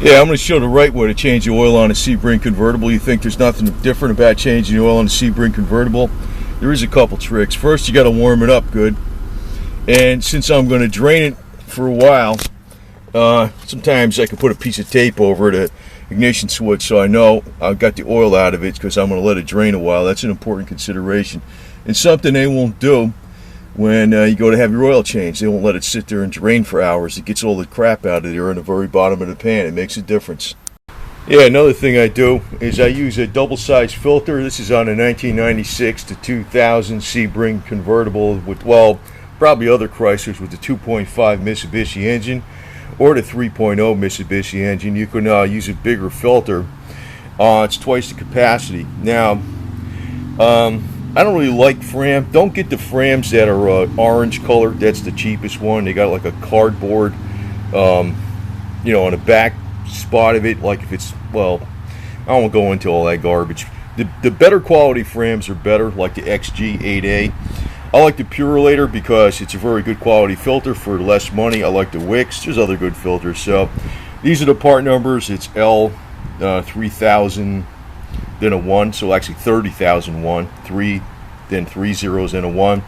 Yeah, I'm going to show the right way to change the oil on a Sebring convertible. You think there's nothing different about changing the oil on a Sebring convertible? There is a couple tricks. First, you got to warm it up good. And since I'm going to drain it for a while, sometimes I can put a piece of tape over the ignition switch so I know I've got the oil out of it, because I'm going to let it drain a while. That's an important consideration. And something they won't do when you go to have your oil changed. They won't let it sit there and drain for hours. It gets all the crap out of there in the very bottom of the pan. It makes a difference. Yeah, another thing I do is I use a double-sized filter. This is on a 1996 to 2000 Sebring convertible with, well, probably other Chryslers with the 2.5 Mitsubishi engine or the 3.0 Mitsubishi engine. You can use a bigger filter. It's twice the capacity. Now, I don't really like Fram. Don't get the Frams that are orange colored. That's the cheapest one. They got like a cardboard, on the back spot of it. Like if it's, well, I don't want to go into all that garbage. The better quality Frams are better, like the XG8A. I like the Purolator because it's a very good quality filter for less money. I like the Wicks. There's other good filters. So these are the part numbers. It's L3000. Then a 1, so actually 30,001, 3, then 3 zeros and a 1.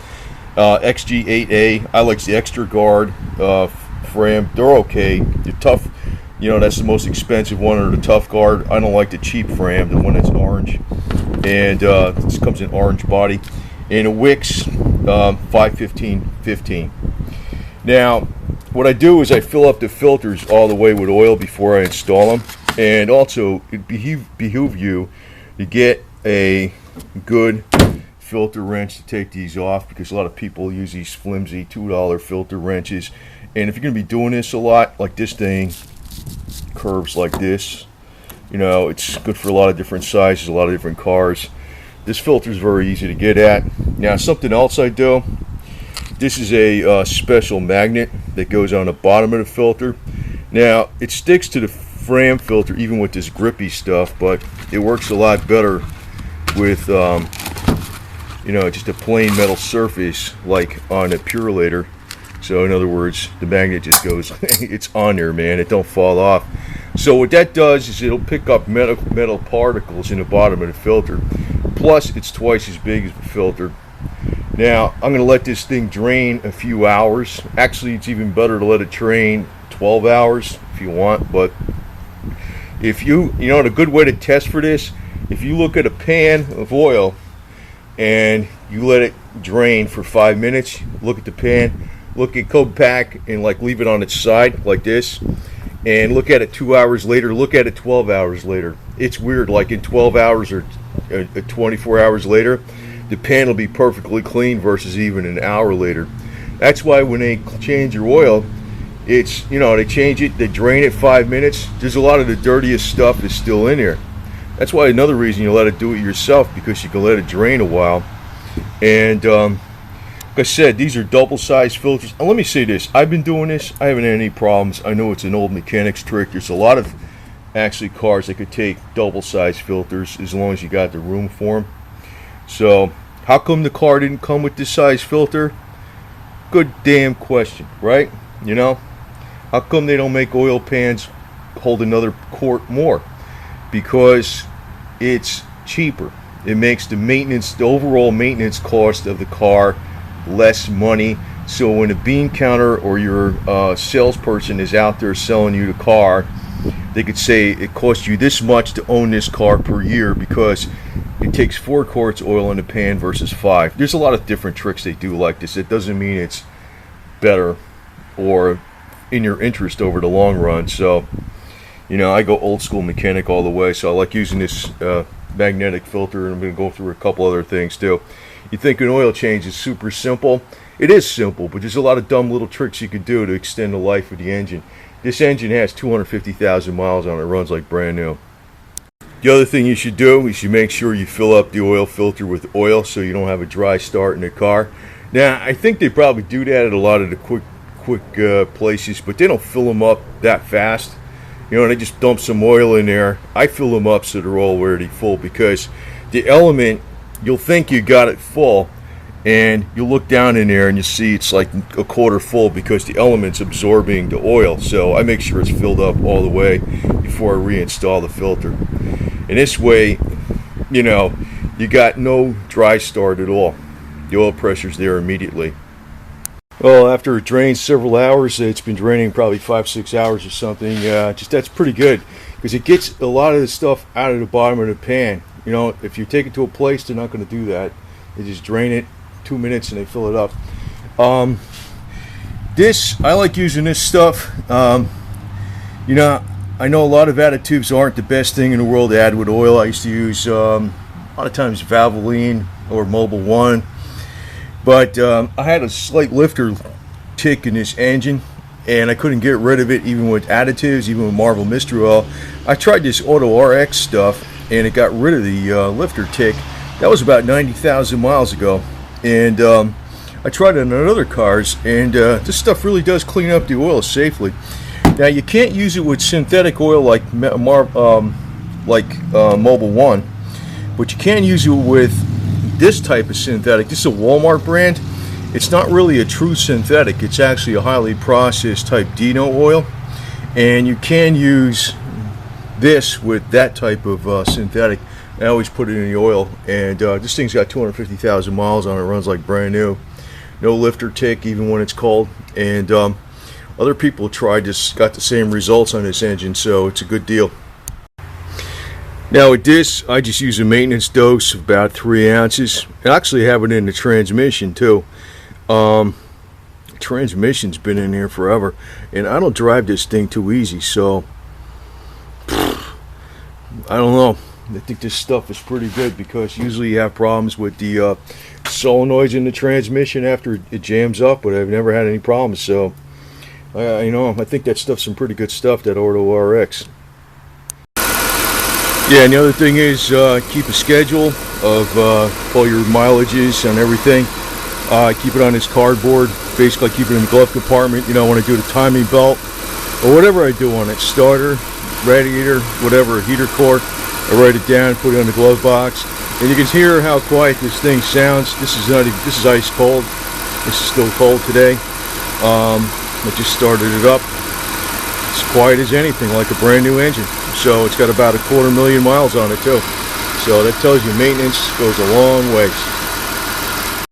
XG8A, I like the extra guard Fram. They're okay. They're tough. That's the most expensive one, or the tough guard. I don't like the cheap Fram, the one that's orange. And this comes in orange body. And a Wicks 515-15. Now, what I do is I fill up the filters all the way with oil before I install them. And also, it behoove you to get a good filter wrench to take these off, because a lot of people use these flimsy $2 filter wrenches. And if you're going to be doing this a lot, like this thing curves like this, it's good for a lot of different sizes, a lot of different cars. This filter is very easy to get at. Now, something else I do, this is a special magnet that goes on the bottom of the filter. Now, it sticks to the Fram filter even with this grippy stuff, but it works a lot better with just a plain metal surface like on a Purolator. So in other words, the magnet just goes it's on there, man. It don't fall off. So what that does is it'll pick up metal particles in the bottom of the filter. Plus, it's twice as big as the filter. Now, I'm going to let this thing drain a few hours. Actually, it's even better to let it drain 12 hours if you want, but if a good way to test for this, if you look at a pan of oil and you let it drain for 5 minutes, look at the pan, go back and leave it on its side like this, and look at it 2 hours later, look at it 12 hours later. It's weird, like in 12 hours or 24 hours later, the pan will be perfectly clean versus even an hour later. That's why when they change your oil, it's, they change it, they drain it 5 minutes. There's a lot of the dirtiest stuff is still in there. That's why another reason you let it do it yourself, because you can let it drain a while. And like I said, these are double-sized filters. And let me say this, I've been doing this, I haven't had any problems. I know it's an old mechanic's trick. There's a lot of actually cars that could take double-sized filters as long as you got the room for them. So how come the car didn't come with this size filter? Good damn question, right? How come they don't make oil pans hold another quart more? Because it's cheaper. It makes the overall maintenance cost of the car less money. So when a bean counter or your salesperson is out there selling you the car, they could say it costs you this much to own this car per year because it takes 4 quarts oil in the pan versus 5. There's a lot of different tricks they do like this. It doesn't mean it's better or in your interest over the long run. So I go old school mechanic all the way, so I like using this magnetic filter, and I'm going to go through a couple other things too. You think an oil change is super simple? It is simple, but there's a lot of dumb little tricks you can do to extend the life of the engine. This engine has 250,000 miles on it. It runs like brand new. The other thing you should do is you make sure you fill up the oil filter with oil so you don't have a dry start in the car. Now, I think they probably do that at a lot of the quick places, but they don't fill them up that fast. They just dump some oil in there. I fill them up so they're already full, because the element, you'll think you got it full, and you look down in there and you see it's like a quarter full because the element's absorbing the oil. So I make sure it's filled up all the way before I reinstall the filter. And this way, you know, you got no dry start at all. The oil pressure's there immediately. Well, after it drains several hours, it's been draining probably 5-6 hours or something. Just that's pretty good because it gets a lot of the stuff out of the bottom of the pan. You know, if you take it to a place, they're not going to do that. They just drain it 2 minutes and they fill it up. I like using this stuff. You know, I know a lot of additives aren't the best thing in the world to add with oil. I used to use a lot of times Valvoline or Mobil 1. But I had a slight lifter tick in this engine, and I couldn't get rid of it even with additives, even with Marvel Mystery Oil. I tried this Auto RX stuff, and it got rid of the lifter tick. That was about 90,000 miles ago. And I tried it on other cars, and this stuff really does clean up the oil safely. Now, you can't use it with synthetic oil like Mobil 1, but you can use it with this type of synthetic. This is a Walmart brand. It's not really a true synthetic. It's actually a highly processed type Dino oil, and you can use this with that type of synthetic. I always put it in the oil, and this thing's got 250,000 miles on it. It runs like brand new. No lifter tick even when it's cold, and other people tried this, got the same results on this engine, so it's a good deal. Now with this, I just use a maintenance dose of about 3 ounces. I actually have it in the transmission too. The transmission's been in here forever, and I don't drive this thing too easy, so I don't know. I think this stuff is pretty good because usually you have problems with the solenoids in the transmission after it jams up, but I've never had any problems. So you know, I think that stuff's some pretty good stuff, that Auto RX. Yeah, and the other thing is keep a schedule of all your mileages and everything. Keep it on this cardboard. Basically, keep it in the glove compartment. You know, when I do the timing belt or whatever I do on it, starter, radiator, whatever, heater core, I write it down, put it on the glove box, and you can hear how quiet this thing sounds. This is not even, this is ice cold. This is still cold today. I just started it up. It's quiet as anything, like a brand new engine. So it's got about 250,000 miles on it too. So that tells you maintenance goes a long ways.